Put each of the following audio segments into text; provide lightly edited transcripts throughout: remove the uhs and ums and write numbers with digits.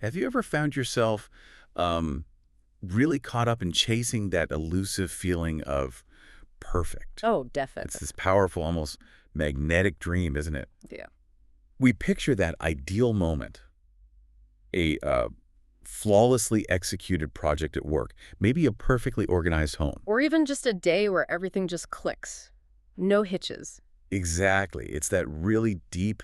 Have you ever found yourself um, really caught up in chasing that elusive feeling of perfect? Oh, It's definitely. this powerful, almost magnetic dream, isn't it? Yeah. We picture that ideal moment, a flawlessly executed project at work, maybe a perfectly organized home. Or even just a day where everything just clicks. No hitches. Exactly. It's that really deep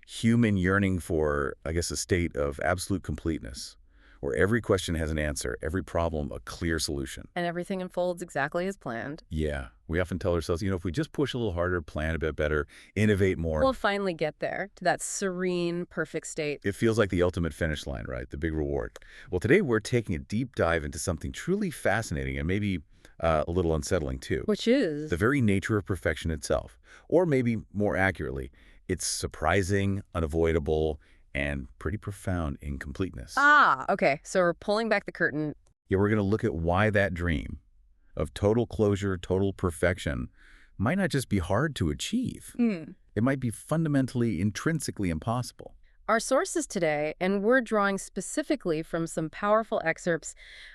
human yearning for, I guess, a state of absolute completeness, where every question has an answer, every problem a clear solution. And everything unfolds exactly as planned. Yeah, we often tell ourselves, if we just push a little harder, plan a bit better, innovate more, We'll finally get there, to that serene, perfect state. it feels like the ultimate finish line, right? The big reward. Well, today we're taking a deep dive into something truly fascinating and maybe a little unsettling too. Which is... The very nature of perfection itself. Or maybe more accurately, its surprising, unavoidable, and pretty profound incompleteness. Ah, okay. So we're pulling back the curtain. Yeah, we're going to look at why that dream of total closure, total perfection might not just be hard to achieve. It might be fundamentally, intrinsically impossible. Our sources today, and we're drawing specifically from some powerful excerpts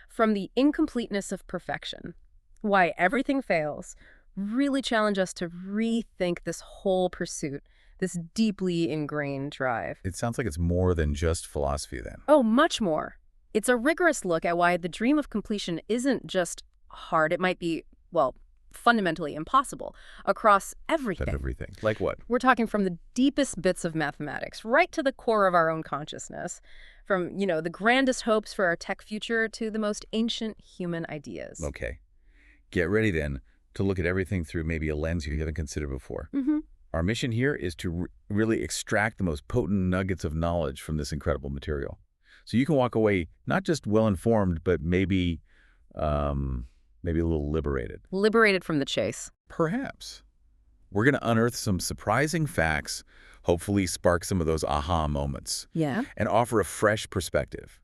from The Incompleteness of Perfection. Why everything fails really challenge us to rethink this whole pursuit, this deeply ingrained drive. It sounds like it's more than just philosophy then. Oh, much more. It's a rigorous look at why the dream of completion isn't just hard. It might be, well, fundamentally impossible across everything. Everything. Like what? We're talking from the deepest bits of mathematics, right to the core of our own consciousness, from, the grandest hopes for our tech future to the most ancient human ideas. Okay. Get ready then to look at everything through maybe a lens you haven't considered before. Our mission here is to really extract the most potent nuggets of knowledge from this incredible material. So you can walk away not just well-informed, but maybe a little liberated. Liberated from the chase. Perhaps. We're going to unearth some surprising facts, hopefully spark some of those aha moments, Yeah. and offer a fresh perspective.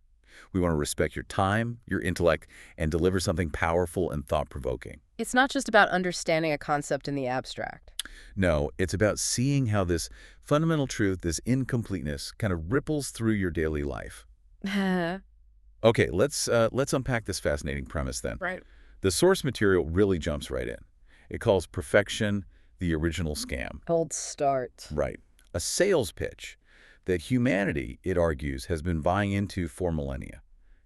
We want to respect your time, your intellect, and deliver something powerful and thought-provoking. It's not just about understanding a concept in the abstract. No, it's about seeing how this fundamental truth, this incompleteness, kind of ripples through your daily life. Okay, let's unpack this fascinating premise then. Right. The source material really jumps right in. It calls perfection the original scam. Old start. Right. A sales pitch that humanity, it argues, has been buying into for millennia.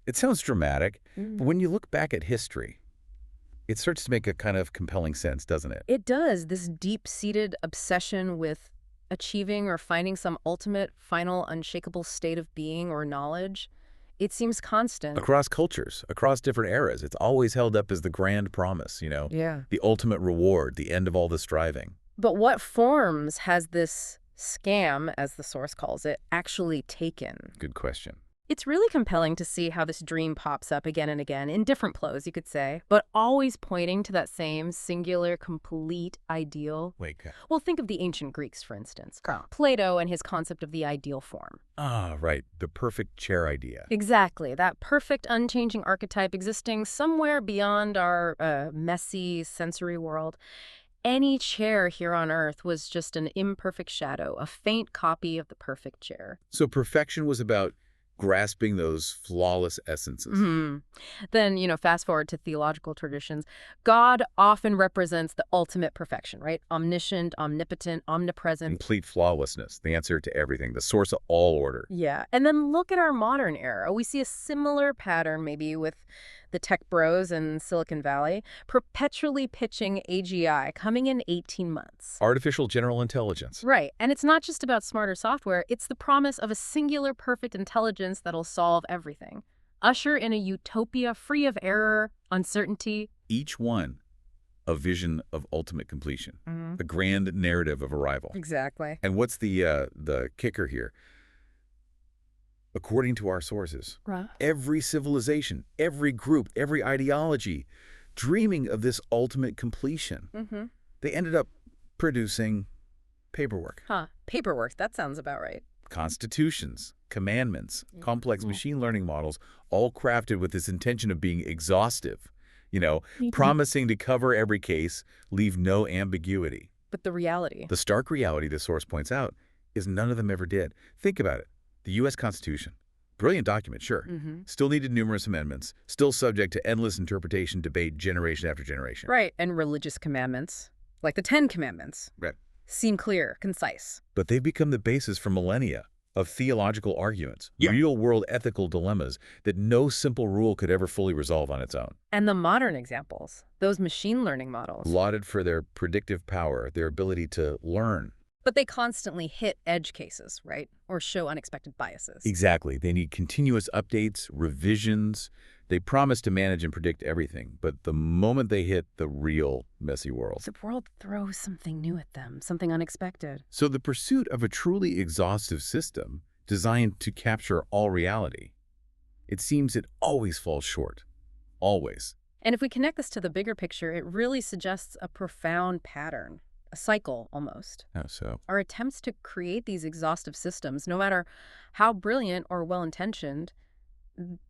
It sounds dramatic, but when you look back at history, it starts to make a kind of compelling sense, doesn't it? It does. This deep-seated obsession with achieving or finding some ultimate, final, unshakable state of being or knowledge, it seems constant. Across cultures, across different eras, it's always held up as the grand promise, Yeah. the ultimate reward, the end of all the striving. But what forms has this scam, as the source calls it, actually taken? Good question. It's really compelling to see how this dream pops up again and again, in different clothes, you could say, but always pointing to that same singular, complete ideal. Wait. Well, think of the ancient Greeks, for instance. Plato and his concept of the ideal form. Ah, right. The perfect chair idea. Exactly. That perfect, unchanging archetype existing somewhere beyond our messy sensory world. Any chair here on Earth was just an imperfect shadow, a faint copy of the perfect chair. So perfection was about grasping those flawless essences. Then, fast forward to theological traditions. God often represents the ultimate perfection, right? Omniscient, omnipotent, omnipresent. Complete flawlessness, the answer to everything, the source of all order. Yeah. And then look at our modern era. We see a similar pattern maybe with the tech bros in Silicon Valley, perpetually pitching AGI, coming in 18 months. Artificial general intelligence. Right. And it's not just about smarter software. It's the promise of a singular perfect intelligence that'll solve everything. Usher in a utopia free of error, uncertainty. Each one a vision of ultimate completion, the grand narrative of arrival. Exactly. And what's the kicker here? According to our sources, every civilization, every group, every ideology, dreaming of this ultimate completion, they ended up producing paperwork. Paperwork, that sounds about right. Constitutions, commandments, complex machine learning models, all crafted with this intention of being exhaustive, promising to cover every case, leave no ambiguity. But the reality? The stark reality, the source points out, is none of them ever did. Think about it. The U.S. Constitution, Brilliant document, sure. Still needed numerous amendments, still subject to endless interpretation, debate, generation after generation. Right, and religious commandments, like the Ten Commandments, Right. seem clear, concise. But they've become the basis for millennia of theological arguments, real-world ethical dilemmas that no simple rule could ever fully resolve on its own. And the modern examples, those machine learning models. Lauded for their predictive power, their ability to learn. But they constantly hit edge cases, right? Or show unexpected biases. Exactly. They need continuous updates, revisions. They promise to manage and predict everything, but the moment they hit the real messy world. The world throws something new at them, something unexpected. So the pursuit of a truly exhaustive system designed to capture all reality, it seems it always falls short. Always. And if we connect this to the bigger picture, it really suggests a profound pattern. A cycle, almost. How so? Our attempts to create these exhaustive systems, no matter how brilliant or well-intentioned,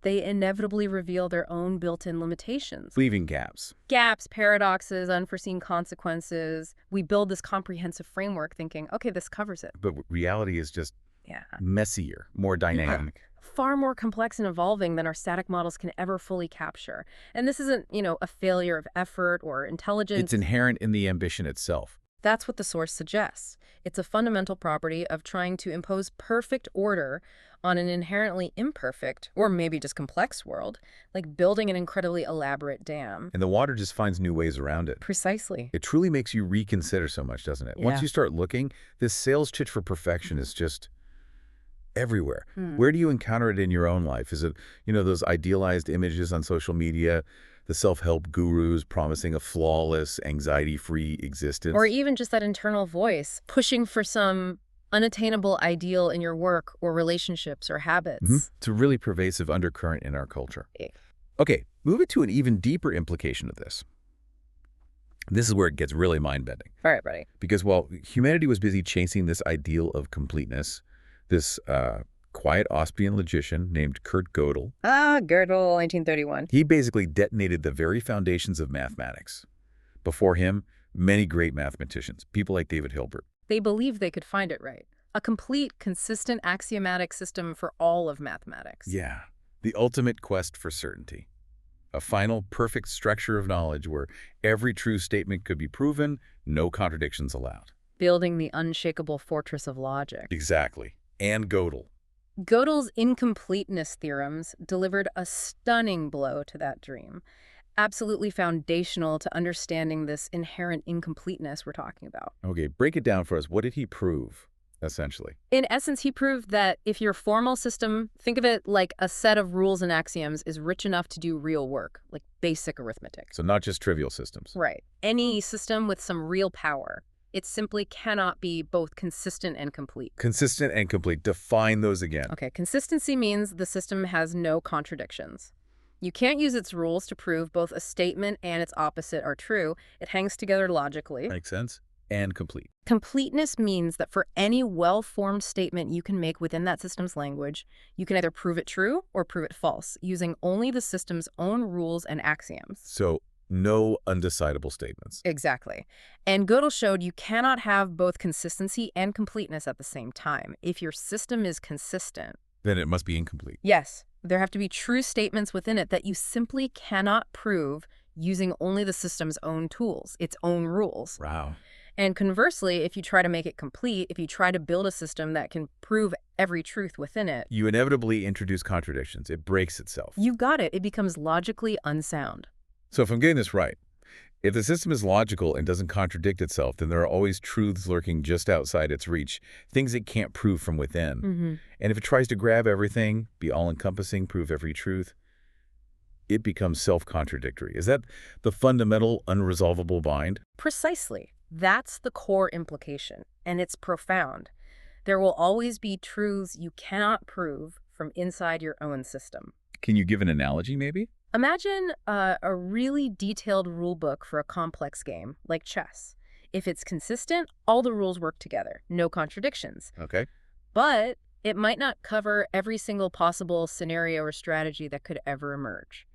they inevitably reveal their own built-in limitations. Leaving gaps. Gaps, paradoxes, unforeseen consequences. We build this comprehensive framework thinking, okay, this covers it. But reality is just messier, more dynamic. Far more complex and evolving than our static models can ever fully capture. And this isn't, a failure of effort or intelligence. It's inherent in the ambition itself. That's what the source suggests. It's a fundamental property of trying to impose perfect order on an inherently imperfect, or maybe just complex world, like building an incredibly elaborate dam. And the water just finds new ways around it. Precisely. It truly makes you reconsider so much, doesn't it? Yeah. Once you start looking, this sales pitch for perfection is just everywhere. Where do you encounter it in your own life? Is it, those idealized images on social media, the self-help gurus promising a flawless, anxiety-free existence? Or even just that internal voice pushing for some unattainable ideal in your work or relationships or habits. It's a really pervasive undercurrent in our culture. Yeah. Okay, move it to an even deeper implication of this. This is where it gets really mind-bending. All right, buddy. Because while humanity was busy chasing this ideal of completeness, this quiet Austrian logician named Kurt Gödel. Gödel, 1931. He basically detonated the very foundations of mathematics. Before him, many great mathematicians, people like David Hilbert. They believed they could find it right. A complete, consistent, axiomatic system for all of mathematics. Yeah, the ultimate quest for certainty. A final, perfect structure of knowledge where every true statement could be proven, no contradictions allowed. Building the unshakable fortress of logic. Exactly. And Gödel. Gödel's incompleteness theorems delivered a stunning blow to that dream. Absolutely foundational to understanding this inherent incompleteness we're talking about. Okay, break it down for us. What did he prove, essentially? In essence, he proved that if your formal system, think of it like a set of rules and axioms, is rich enough to do real work, like basic arithmetic. So not just trivial systems. Right. Any system with some real power. It simply cannot be both consistent and complete. Consistent and complete. Define those again. Okay, consistency means the system has no contradictions. You can't use its rules to prove both a statement and its opposite are true. It hangs together logically. Makes sense. And complete. Completeness means that for any well-formed statement you can make within that system's language, you can either prove it true or prove it false, using only the system's own rules and axioms. So no undecidable statements. Exactly. And Gödel showed you cannot have both consistency and completeness at the same time. If your system is consistent, then it must be incomplete. Yes, there have to be true statements within it that you simply cannot prove using only the system's own tools, its own rules. Wow. And conversely, if you try to make it complete, if you try to build a system that can prove every truth within it, you inevitably introduce contradictions. It breaks itself. You got it. It becomes logically unsound. So if I'm getting this right, if the system is logical and doesn't contradict itself, then there are always truths lurking just outside its reach, things it can't prove from within. And if it tries to grab everything, be all-encompassing, prove every truth, it becomes self-contradictory. Is that the fundamental unresolvable bind? Precisely. That's the core implication, and it's profound. There will always be truths you cannot prove from inside your own system. Can you give an analogy, maybe? Imagine a really detailed rule book for a complex game, like chess. If it's consistent, all the rules work together, no contradictions. Okay. But it might not cover every single possible scenario or strategy that could ever emerge.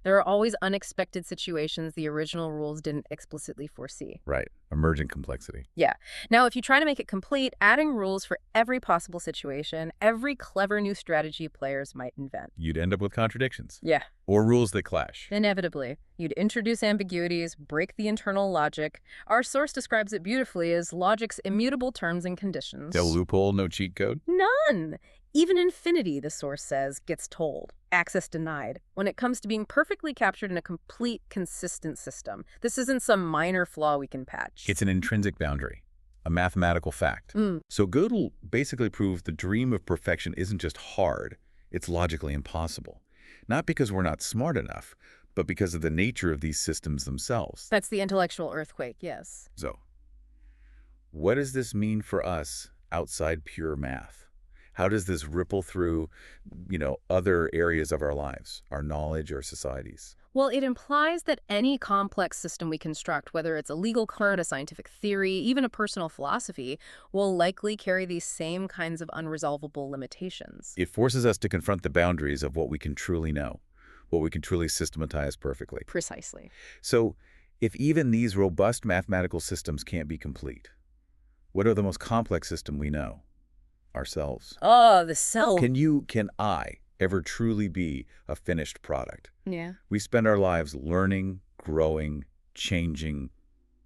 There are always unexpected situations the original rules didn't explicitly foresee. Right. Emergent complexity. Yeah. Now, if you try to make it complete, adding rules for every possible situation, every clever new strategy players might invent. You'd end up with contradictions. Yeah. Or rules that clash. Inevitably, you'd introduce ambiguities, break the internal logic. Our source describes it beautifully as logic's immutable terms and conditions. No loophole, no cheat code? None. Even infinity, the source says, gets told. Access denied. When it comes to being perfectly captured in a complete, consistent system. This isn't some minor flaw we can patch. It's an intrinsic boundary, a mathematical fact. So Gödel basically proved the dream of perfection isn't just hard, it's logically impossible. Not because we're not smart enough, but because of the nature of these systems themselves. That's the intellectual earthquake, yes. So, what does this mean for us outside pure math? How does this ripple through, other areas of our lives, our knowledge, our societies? Well, it implies that any complex system we construct, whether it's a legal code, a scientific theory, even a personal philosophy, will likely carry these same kinds of unresolvable limitations. It forces us to confront the boundaries of what we can truly know, what we can truly systematize perfectly. Precisely. So, if even these robust mathematical systems can't be complete, what are the most complex system we know? Ourselves. Oh, the self. Can I ever truly be a finished product? Yeah. We spend our lives learning, growing, changing,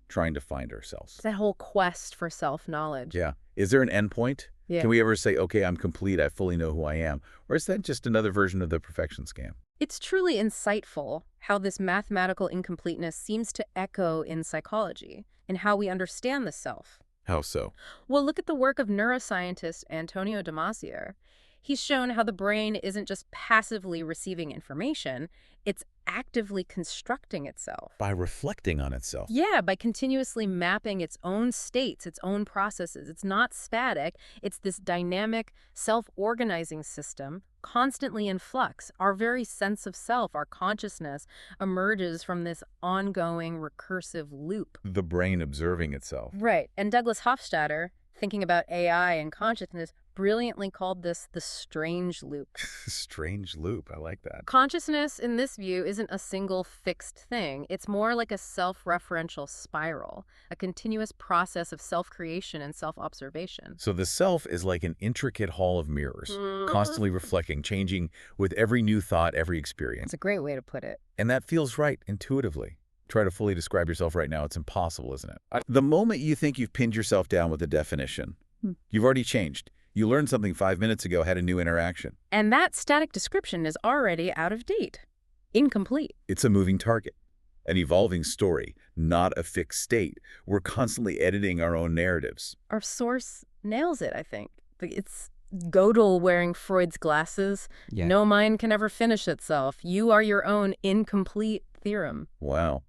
trying to find ourselves. That whole quest for self-knowledge. Yeah. Is there an endpoint? Yeah. Can we ever say, okay, I'm complete, I fully know who I am? Or is that just another version of the perfection scam? It's truly insightful how this mathematical incompleteness seems to echo in psychology and how we understand the self. How so? Well, look at the work of neuroscientist Antonio Damasio. He's shown how the brain isn't just passively receiving information, it's actively constructing itself. By reflecting on itself. Yeah, by continuously mapping its own states, its own processes. It's not static. It's this dynamic, self-organizing system, constantly in flux. Our very sense of self, our consciousness, emerges from this ongoing, recursive loop. The brain observing itself. Right. And Douglas Hofstadter, thinking about AI and consciousness, brilliantly called this the strange loop. Strange loop. I like that. Consciousness, in this view, isn't a single fixed thing. It's more like a self-referential spiral, a continuous process of self-creation and self-observation. So the self is like an intricate hall of mirrors, constantly reflecting, changing with every new thought, every experience. It's a great way to put it. And that feels right intuitively. Try to fully describe yourself right now. It's impossible, isn't it? The moment you think you've pinned yourself down with a definition, you've already changed. You learned something 5 minutes ago, had a new interaction. And that static description is already out of date, incomplete. It's a moving target, an evolving story, not a fixed state. We're constantly editing our own narratives. Our source nails it, I think. It's Gödel wearing Freud's glasses. Yeah. No mind can ever finish itself. You are your own incomplete theorem. Wow.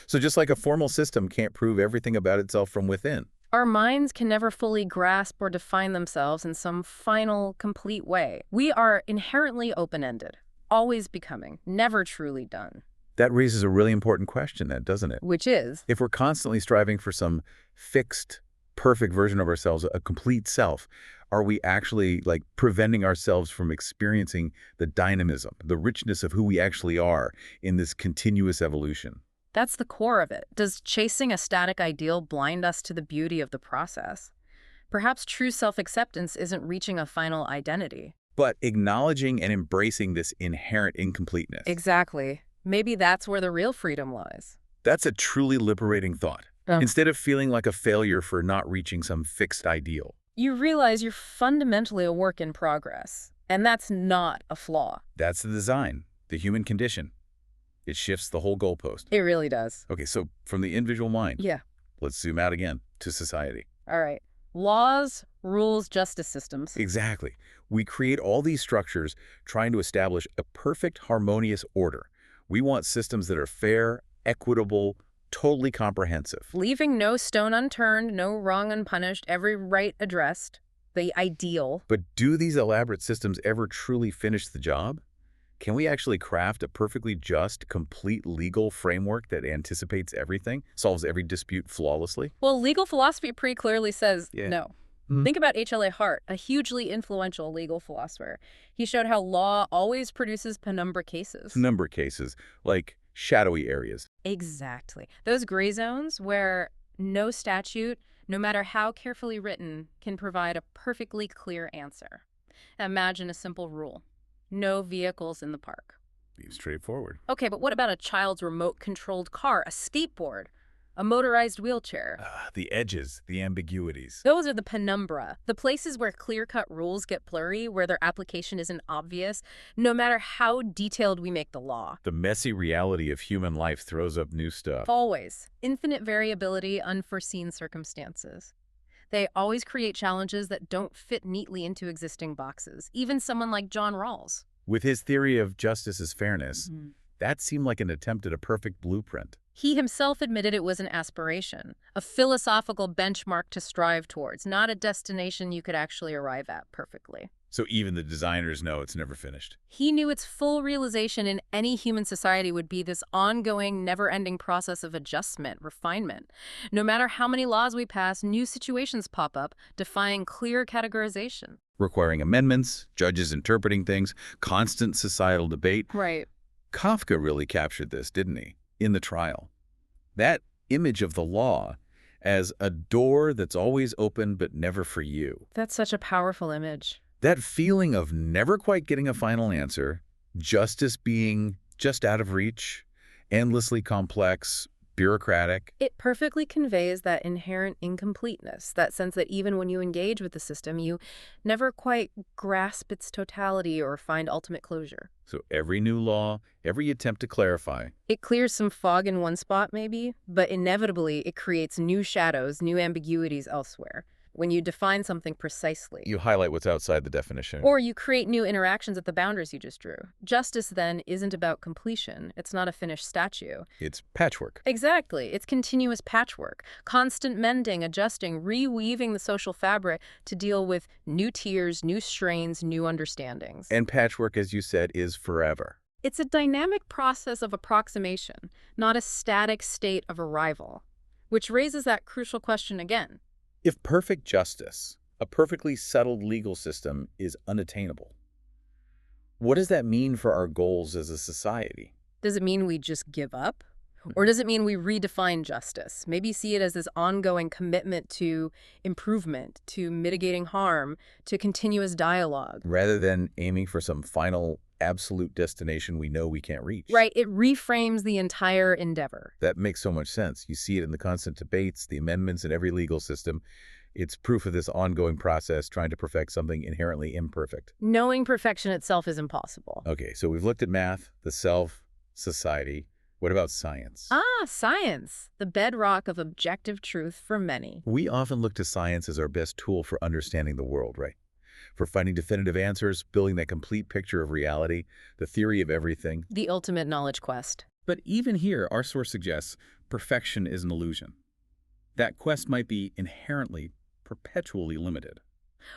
So just like a formal system can't prove everything about itself from within. Our minds can never fully grasp or define themselves in some final, complete way. We are inherently open-ended, always becoming, never truly done. That raises a really important question then, doesn't it? Which is? If we're constantly striving for some fixed, perfect version of ourselves, a complete self, are we actually preventing ourselves from experiencing the dynamism, the richness of who we actually are in this continuous evolution? That's the core of it. Does chasing a static ideal blind us to the beauty of the process? Perhaps true self-acceptance isn't reaching a final identity. But acknowledging and embracing this inherent incompleteness. Exactly. Maybe that's where the real freedom lies. That's a truly liberating thought. Instead of feeling like a failure for not reaching some fixed ideal. You realize you're fundamentally a work in progress, and that's not a flaw. That's the design, the human condition. It shifts the whole goalpost. It really does. Okay, so from the individual mind, Yeah. let's zoom out again to society. All right. Laws, rules, justice systems. Exactly. We create all these structures trying to establish a perfect, harmonious order. We want systems that are fair, equitable, totally comprehensive. Leaving no stone unturned, no wrong unpunished, every right addressed. The ideal. But do these elaborate systems ever truly finish the job? Can we actually craft a perfectly just, complete legal framework that anticipates everything, solves every dispute flawlessly? Well, legal philosophy pretty clearly says no. Think about H.L.A. Hart, a hugely influential legal philosopher. He showed how law always produces penumbra cases. Penumbra cases, like shadowy areas. Exactly. Those gray zones where no statute, no matter how carefully written, can provide a perfectly clear answer. Imagine a simple rule. No vehicles in the park. Be straightforward. Okay, but what about a child's remote-controlled car, a skateboard, a motorized wheelchair? The edges, the ambiguities. Those are the penumbra, the places where clear-cut rules get blurry, where their application isn't obvious, no matter how detailed we make the law. The messy reality of human life throws up new stuff. Always. Infinite variability, unforeseen circumstances. They always create challenges that don't fit neatly into existing boxes, even someone like John Rawls. With his theory of justice as fairness, that seemed like an attempt at a perfect blueprint. He himself admitted it was an aspiration, a philosophical benchmark to strive towards, not a destination you could actually arrive at perfectly. So even the designers know it's never finished. He knew its full realization in any human society would be this ongoing, never-ending process of adjustment, refinement. No matter how many laws we pass, new situations pop up, defying clear categorization. Requiring amendments, judges interpreting things, constant societal debate. Right. Kafka really captured this, didn't he, in the trial? That image of the law as a door that's always open but never for you. That's such a powerful image. That feeling of never quite getting a final answer, justice being just out of reach, endlessly complex, bureaucratic. It perfectly conveys that inherent incompleteness, that sense that even when you engage with the system, you never quite grasp its totality or find ultimate closure. So every new law, every attempt to clarify. It clears some fog in one spot, maybe, but inevitably it creates new shadows, new ambiguities elsewhere. When you define something precisely. You highlight what's outside the definition. Or you create new interactions at the boundaries you just drew. Justice, then, isn't about completion. It's not a finished statue. It's patchwork. Exactly. It's continuous patchwork. Constant mending, adjusting, reweaving the social fabric to deal with new tiers, new strains, new understandings. And patchwork, as you said, is forever. It's a dynamic process of approximation, not a static state of arrival. Which raises that crucial question again. If perfect justice, a perfectly settled legal system, is unattainable, what does that mean for our goals as a society? Does it mean we just give up? Or does it mean we redefine justice? Maybe see it as this ongoing commitment to improvement, to mitigating harm, to continuous dialogue. Rather than aiming for some final, absolute destination we know we can't reach. Right. It reframes the entire endeavor. That makes so much sense. You see it in the constant debates, the amendments in every legal system. It's proof of this ongoing process trying to perfect something inherently imperfect. Knowing perfection itself is impossible. Okay, so we've looked at math, the self, society. What about science? Science, the bedrock of objective truth for many. We often look to science as our best tool for understanding the world, right? For finding definitive answers, building that complete picture of reality, the theory of everything. The ultimate knowledge quest. But even here, our source suggests perfection is an illusion. That quest might be inherently, perpetually limited.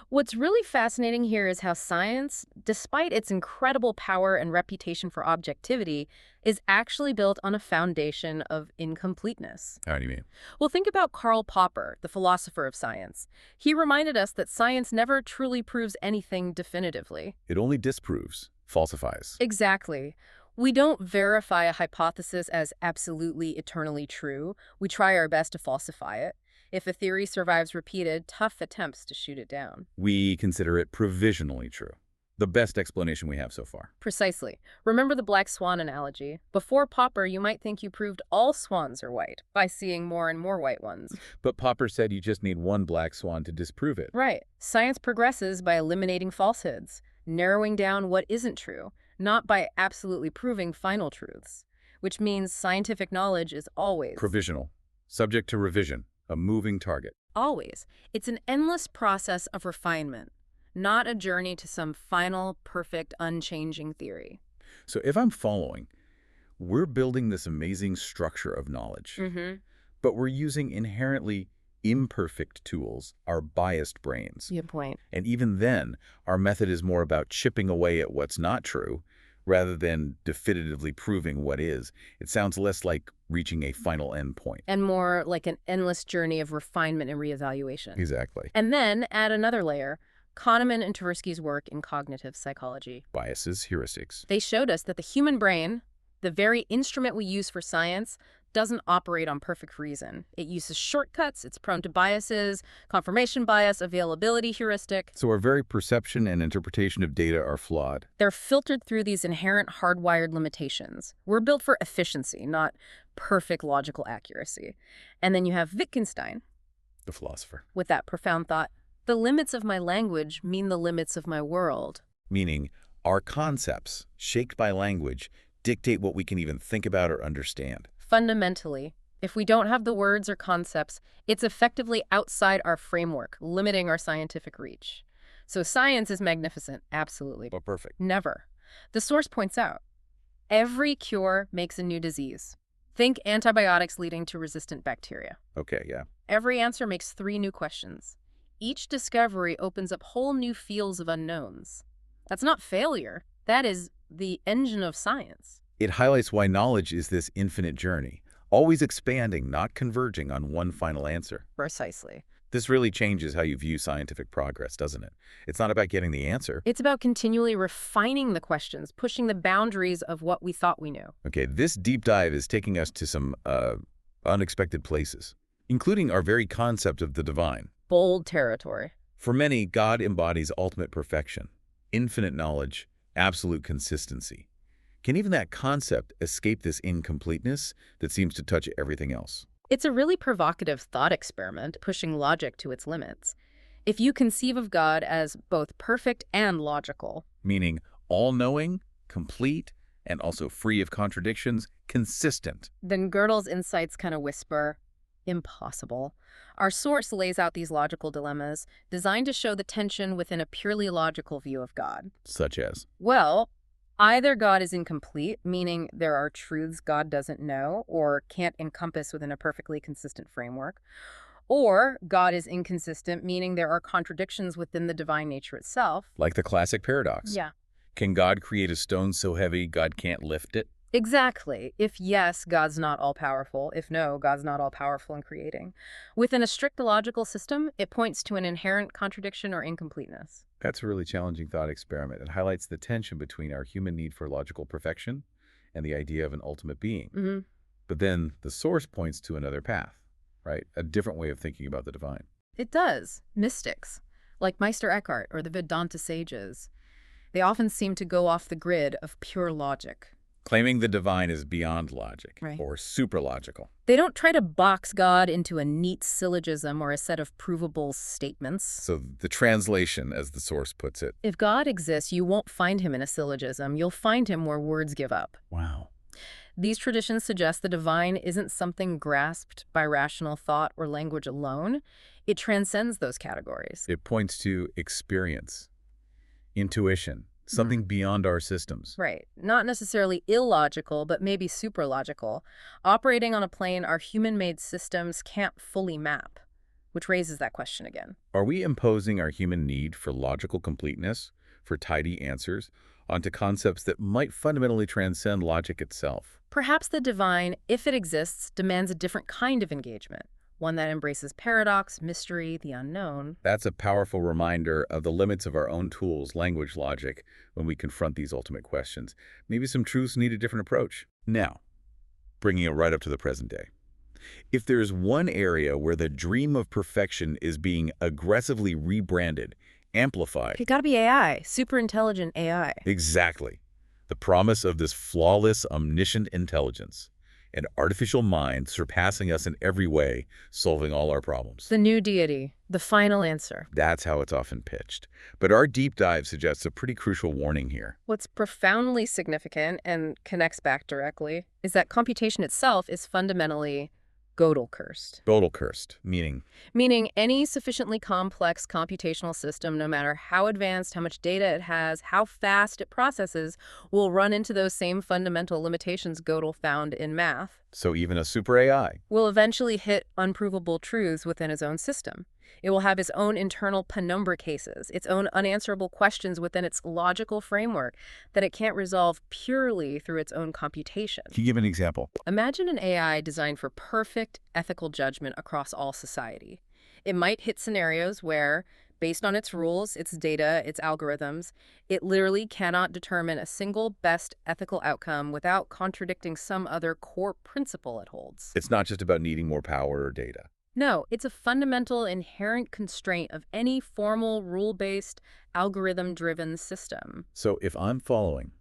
What's really fascinating here is how science, despite its incredible power and reputation for objectivity, is actually built on a foundation of incompleteness. How do you mean? Well, think about Karl Popper, the philosopher of science. He reminded us that science never truly proves anything definitively. It only disproves, falsifies. Exactly. We don't verify a hypothesis as absolutely eternally true. We try our best to falsify it. If a theory survives repeated, tough attempts to shoot it down. We consider it provisionally true. The best explanation we have so far. Precisely. Remember the black swan analogy? Before Popper, you might think you proved all swans are white by seeing more and more white ones. But Popper said you just need one black swan to disprove it. Right. Science progresses by eliminating falsehoods, narrowing down what isn't true, not by absolutely proving final truths, which means scientific knowledge is always Provisional. Subject to revision. A moving target. Always. It's an endless process of refinement, not a journey to some final, perfect, unchanging theory. So if I'm following, we're building this amazing structure of knowledge, but we're using inherently imperfect tools, our biased brains. Good point. And even then, our method is more about chipping away at what's not true, rather than definitively proving what is. It sounds less like reaching a final endpoint. And more like an endless journey of refinement and reevaluation. Exactly. And then add another layer, Kahneman and Tversky's work in cognitive psychology. Biases, heuristics. They showed us that the human brain, the very instrument we use for science, doesn't operate on perfect reason. It uses shortcuts, it's prone to biases, confirmation bias, availability heuristic. So our very perception and interpretation of data are flawed. They're filtered through these inherent hardwired limitations. We're built for efficiency, not perfect logical accuracy. And then you have Wittgenstein, The philosopher. with that profound thought, the limits of my language mean the limits of my world. Meaning, our concepts, shaped by language, dictate what we can even think about or understand. Fundamentally, if we don't have the words or concepts, it's effectively outside our framework, limiting our scientific reach. So science is magnificent, absolutely. But perfect. Never. The source points out, every cure makes a new disease. Think antibiotics leading to resistant bacteria. Okay, yeah. Every answer makes 3 new questions. Each discovery opens up whole new fields of unknowns. That's not failure. That is the engine of science. It highlights why knowledge is this infinite journey, always expanding, not converging on one final answer. Precisely. This really changes how you view scientific progress, doesn't it? It's not about getting the answer. It's about continually refining the questions, pushing the boundaries of what we thought we knew. Okay, this deep dive is taking us to some unexpected places, including our very concept of the divine. Bold territory. For many, God embodies ultimate perfection, infinite knowledge, absolute consistency. Can even that concept escape this incompleteness that seems to touch everything else? It's a really provocative thought experiment, pushing logic to its limits. If you conceive of God as both perfect and logical, Meaning all-knowing, complete, and also free of contradictions, consistent. then Gödel's insights kind of whisper, impossible. Our source lays out these logical dilemmas, designed to show the tension within a purely logical view of God. Such as? Well, either God is incomplete, meaning there are truths God doesn't know or can't encompass within a perfectly consistent framework, or God is inconsistent, meaning there are contradictions within the divine nature itself. Like the classic paradox. Yeah. Can God create a stone so heavy God can't lift it? Exactly. If yes, God's not all-powerful. If no, God's not all-powerful in creating. Within a strict logical system, it points to an inherent contradiction or incompleteness. That's a really challenging thought experiment. It highlights the tension between our human need for logical perfection and the idea of an ultimate being. But then the source points to another path, right? A different way of thinking about the divine. It does. Mystics, like Meister Eckhart or the Vedanta sages, they often seem to go off the grid of pure logic. Claiming the divine is beyond logic, Right. or superlogical. They don't try to box God into a neat syllogism or a set of provable statements. So the translation, as the source puts it. If God exists, you won't find him in a syllogism. You'll find him where words give up. Wow. These traditions suggest the divine isn't something grasped by rational thought or language alone. It transcends those categories. It points to experience, intuition, something beyond our systems. Right. Not necessarily illogical, but maybe supralogical, operating on a plane our human-made systems can't fully map, which raises that question again. Are we imposing our human need for logical completeness, for tidy answers, onto concepts that might fundamentally transcend logic itself? Perhaps the divine, if it exists, demands a different kind of engagement, one that embraces paradox, mystery, the unknown. That's a powerful reminder of the limits of our own tools, language, logic, when we confront these ultimate questions. Maybe some truths need a different approach. Now, bringing it right up to the present day. If there's one area where the dream of perfection is being aggressively rebranded, amplified. It gotta be AI, super intelligent AI. Exactly. The promise of this flawless, omniscient intelligence. An artificial mind surpassing us in every way, solving all our problems. The new deity, the final answer. That's how it's often pitched. But our deep dive suggests a pretty crucial warning here. What's profoundly significant and connects back directly is that computation itself is fundamentally Gödel cursed. Gödel cursed, meaning Meaning any sufficiently complex computational system, no matter how advanced, how much data it has, how fast it processes, will run into those same fundamental limitations Gödel found in math. so even a super AI. Will eventually hit unprovable truths within his own system. It will have its own internal penumbra cases, its own unanswerable questions within its logical framework that it can't resolve purely through its own computation. Can you give an example? Imagine an AI designed for perfect ethical judgment across all society. It might hit scenarios where, based on its rules, its data, its algorithms, it literally cannot determine a single best ethical outcome without contradicting some other core principle it holds. It's not just about needing more power or data. No, it's a fundamental inherent constraint of any formal, rule-based, algorithm-driven system. So if I'm following,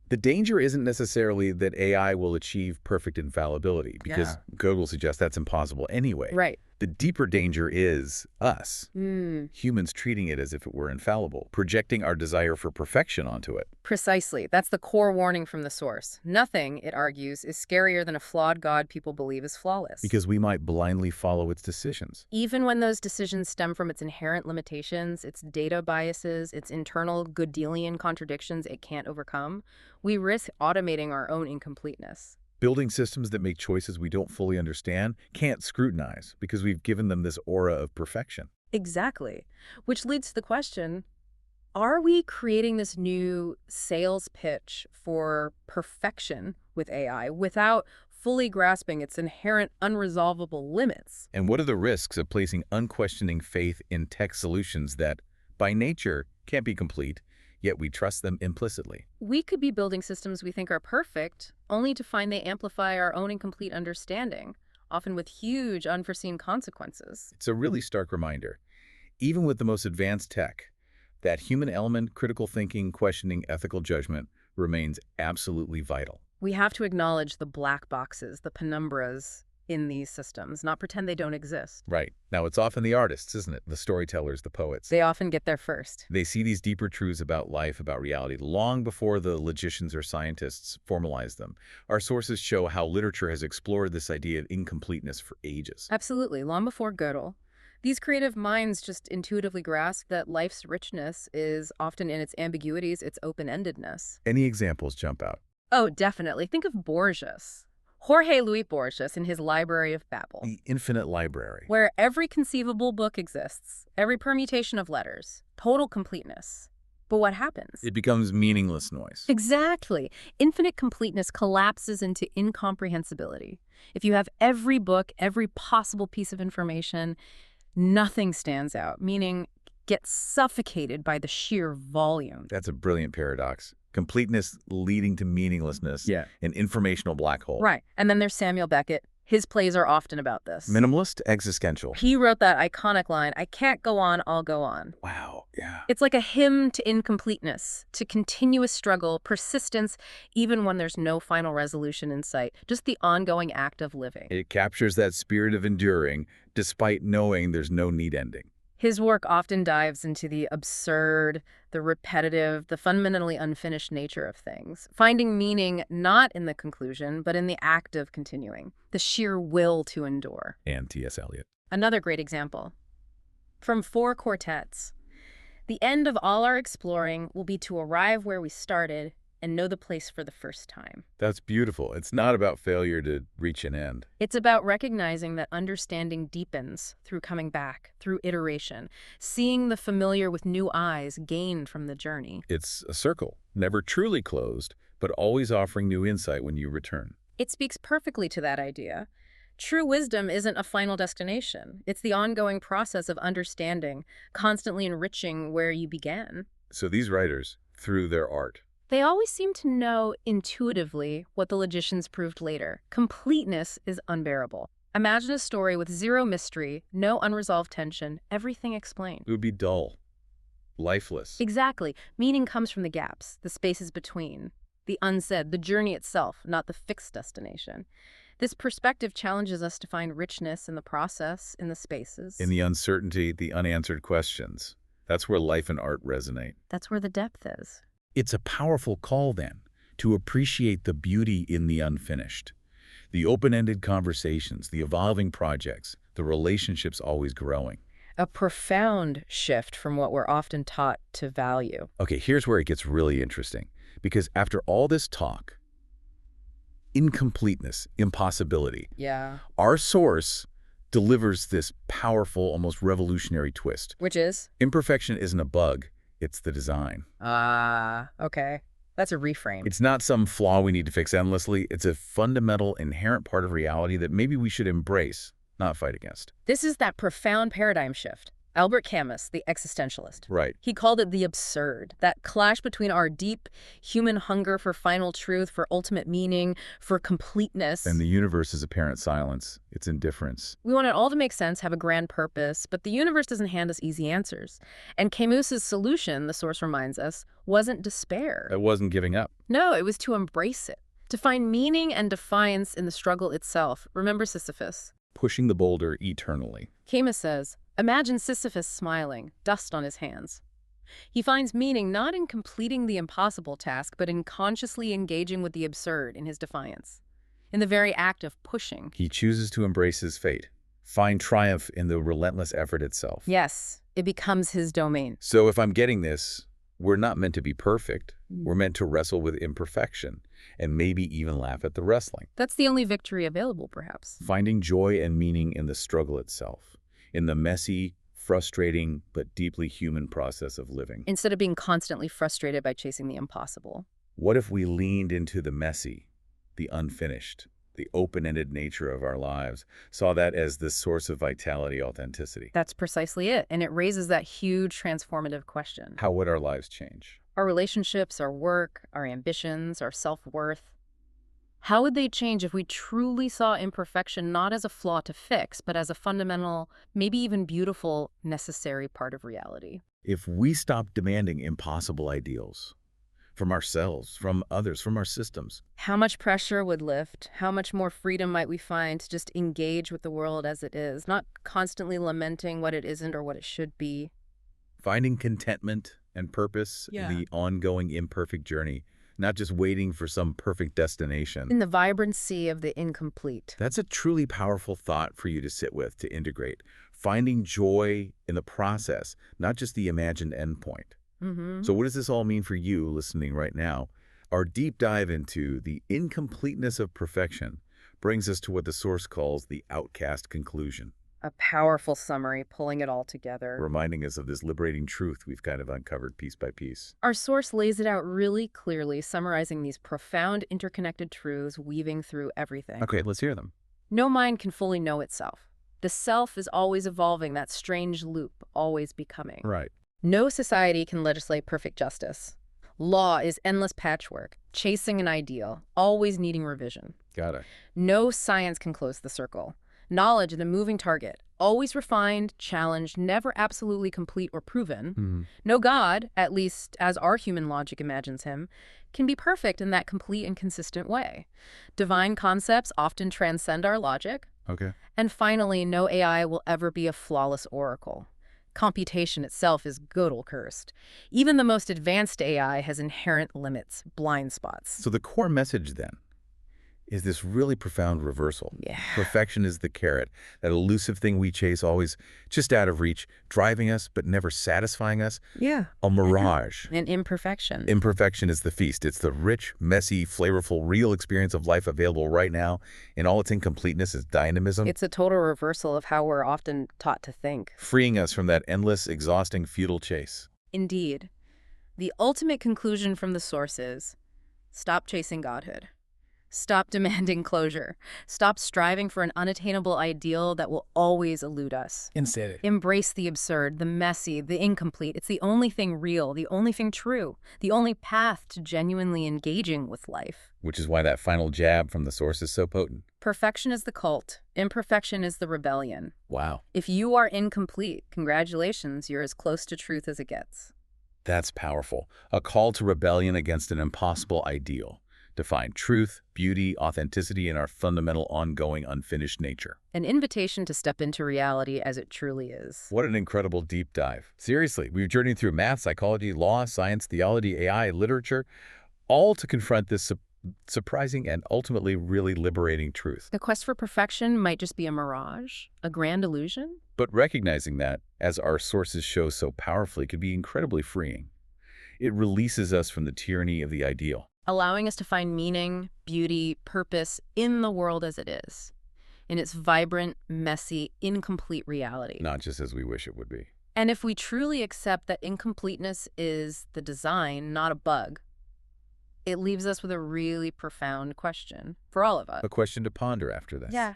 the danger isn't necessarily that AI will achieve perfect infallibility, because Gödel suggests that's impossible anyway. Right. The deeper danger is us, humans treating it as if it were infallible, projecting our desire for perfection onto it. Precisely. That's the core warning from the source. Nothing, it argues, is scarier than a flawed God people believe is flawless. Because we might blindly follow its decisions. Even when those decisions stem from its inherent limitations, its data biases, its internal Gödelian contradictions it can't overcome, we risk automating our own incompleteness. Building systems that make choices we don't fully understand can't scrutinize because we've given them this aura of perfection. Exactly. Which leads to the question, are we creating this new sales pitch for perfection with AI without fully grasping its inherent unresolvable limits? And what are the risks of placing unquestioning faith in tech solutions that, by nature, can't be complete, yet we trust them implicitly? We could be building systems we think are perfect, only to find they amplify our own incomplete understanding, often with huge unforeseen consequences. It's a really stark reminder, even with the most advanced tech, that human element, critical thinking, questioning, ethical judgment remains absolutely vital. We have to acknowledge the black boxes, the penumbras in these systems, not pretend they don't exist. Right. Now, it's often the artists, isn't it? The storytellers, the poets. They often get there first. They see these deeper truths about life, about reality, long before the logicians or scientists formalize them. Our sources show how literature has explored this idea of incompleteness for ages. Absolutely. Long before Gödel, these creative minds just intuitively grasp that life's richness is often in its ambiguities, its open-endedness. Any examples jump out? Oh, definitely. Think of Borges. Jorge Luis Borges in his Library of Babel. The infinite library. Where every conceivable book exists, every permutation of letters, total completeness. But what happens? It becomes meaningless noise. Exactly. Infinite completeness collapses into incomprehensibility. If you have every book, every possible piece of information, nothing stands out, meaning gets suffocated by the sheer volume. That's a brilliant paradox. Completeness leading to meaninglessness. Yeah. An informational black hole. Right. And then there's Samuel Beckett. His plays are often about this. Minimalist, existential. He wrote that iconic line, "I can't go on, I'll go on." Wow, yeah. It's like a hymn to incompleteness, to continuous struggle, persistence, even when there's no final resolution in sight, just the ongoing act of living. It captures that spirit of enduring, despite knowing there's no neat ending. His work often dives into the absurd, the repetitive, the fundamentally unfinished nature of things, finding meaning not in the conclusion, but in the act of continuing, the sheer will to endure. And T.S. Eliot. Another great example. From 4 quartets. The end of all our exploring will be to arrive where we started and know the place for the first time. That's beautiful. It's not about failure to reach an end. It's about recognizing that understanding deepens through coming back, through iteration, seeing the familiar with new eyes gained from the journey. It's a circle, never truly closed, but always offering new insight when you return. It speaks perfectly to that idea. True wisdom isn't a final destination. It's the ongoing process of understanding, constantly enriching where you began. So these writers, through their art, they always seem to know intuitively what the logicians proved later. Completeness is unbearable. Imagine a story with zero mystery, no unresolved tension, everything explained. it would be dull, lifeless. Exactly. Meaning comes from the gaps, the spaces between, the unsaid, the journey itself, not the fixed destination. This perspective challenges us to find richness in the process, in the spaces. In the uncertainty, the unanswered questions. That's where life and art resonate. That's where the depth is. It's a powerful call, then, to appreciate the beauty in the unfinished. The open-ended conversations, the evolving projects, the relationships always growing. A profound shift from what we're often taught to value. Okay, here's where it gets really interesting. Because after all this talk, incompleteness, impossibility, Yeah. our source delivers this powerful, almost revolutionary twist. Which is? Imperfection isn't a bug, it's the design. Okay. That's a reframe. It's not some flaw we need to fix endlessly. It's a fundamental, inherent part of reality that maybe we should embrace, not fight against. This is that profound paradigm shift. Albert Camus, the existentialist. Right. He called it the absurd, that clash between our deep human hunger for final truth, for ultimate meaning, for completeness. And the universe's apparent silence, its indifference. We want it all to make sense, have a grand purpose, but the universe doesn't hand us easy answers. And Camus's solution, the source reminds us, wasn't despair. It wasn't giving up. No, it was to embrace it, to find meaning and defiance in the struggle itself. Remember Sisyphus? Pushing the boulder eternally. Camus says, imagine Sisyphus smiling, dust on his hands. He finds meaning not in completing the impossible task, but in consciously engaging with the absurd in his defiance. In the very act of pushing. He chooses to embrace his fate, find triumph in the relentless effort itself. Yes, it becomes his domain. So if I'm getting this, we're not meant to be perfect. We're meant to wrestle with imperfection and maybe even laugh at the wrestling. That's the only victory available, perhaps. Finding joy and meaning in the struggle itself, in the messy, frustrating, but deeply human process of living. Instead of being constantly frustrated by chasing the impossible. What if we leaned into the messy, the unfinished, the open-ended nature of our lives, saw that as the source of vitality, authenticity? That's precisely it, and it raises that huge transformative question. How would our lives change? Our relationships, our work, our ambitions, our self-worth. How would they change if we truly saw imperfection not as a flaw to fix, but as a fundamental, maybe even beautiful, necessary part of reality? If we stopped demanding impossible ideals from ourselves, from others, from our systems. How much pressure would lift? How much more freedom might we find to just engage with the world as it is, not constantly lamenting what it isn't or what it should be? Finding contentment and purpose in the ongoing imperfect journey, not just waiting for some perfect destination. In the vibrancy of the incomplete. That's a truly powerful thought for you to sit with, to integrate. Finding joy in the process, not just the imagined endpoint. So what does this all mean for you listening right now? Our deep dive into the incompleteness of perfection brings us to what the Source calls the outcast conclusion. A powerful summary pulling it all together. Reminding us of this liberating truth we've kind of uncovered piece by piece. Our Source lays it out really clearly, summarizing these profound interconnected truths weaving through everything. Okay, let's hear them. No mind can fully know itself. The self is always evolving, that strange loop, always becoming. Right. No society can legislate perfect justice. Law is endless patchwork, chasing an ideal, always needing revision. Got it. No science can close the circle. Knowledge is a moving target, always refined, challenged, never absolutely complete or proven. No God, at least as our human logic imagines him, can be perfect in that complete and consistent way. Divine concepts often transcend our logic. Okay. And finally, no AI will ever be a flawless oracle. Computation itself is Gödel cursed. Even the most advanced AI has inherent limits, blind spots. So the core message then is this really profound reversal. Yeah. Perfection is the carrot, that elusive thing we chase, always just out of reach, driving us but never satisfying us. Yeah. A mirage. And imperfection. Imperfection is the feast. It's the rich, messy, flavorful, real experience of life available right now in all its incompleteness, its dynamism. It's a total reversal of how we're often taught to think. Freeing us from that endless, exhausting, futile chase. Indeed. The ultimate conclusion from the Source is, stop chasing godhood. Stop demanding closure. Stop striving for an unattainable ideal that will always elude us. Instead, Embrace the absurd, the messy, the incomplete. It's the only thing real, the only thing true, the only path to genuinely engaging with life. Which is why that final jab from the Source is so potent. Perfection is the cult. Imperfection is the rebellion. Wow. If you are incomplete, congratulations, you're as close to truth as it gets. That's powerful. A call to rebellion against an impossible ideal. To find truth, beauty, authenticity in our fundamental, ongoing, unfinished nature. An invitation to step into reality as it truly is. What an incredible deep dive. Seriously, we've journeyed through math, psychology, law, science, theology, AI, literature, all to confront this surprising and ultimately really liberating truth. The quest for perfection might just be a mirage, a grand illusion. But recognizing that, as our sources show so powerfully, can be incredibly freeing. It releases us from the tyranny of the ideal. Allowing us to find meaning, beauty, purpose in the world as it is. in its vibrant, messy, incomplete reality. Not just as we wish it would be. And if we truly accept that incompleteness is the design, not a bug, it leaves us with a really profound question for all of us. A question to ponder after this. Yeah.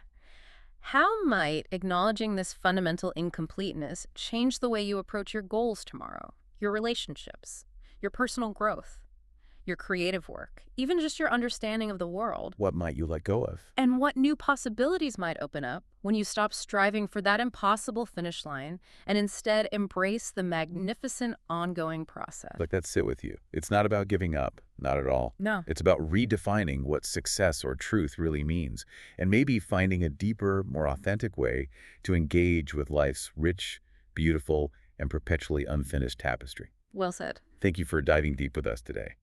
How might acknowledging this fundamental incompleteness change the way you approach your goals tomorrow, your relationships, your personal growth, your creative work, even just your understanding of the world? What might you let go of? And what new possibilities might open up when you stop striving for that impossible finish line and instead embrace the magnificent ongoing process? Let that sit with you. It's not about giving up. Not at all. No. It's about redefining what success or truth really means, and maybe finding a deeper, more authentic way to engage with life's rich, beautiful, and perpetually unfinished tapestry. Well said. Thank you for diving deep with us today.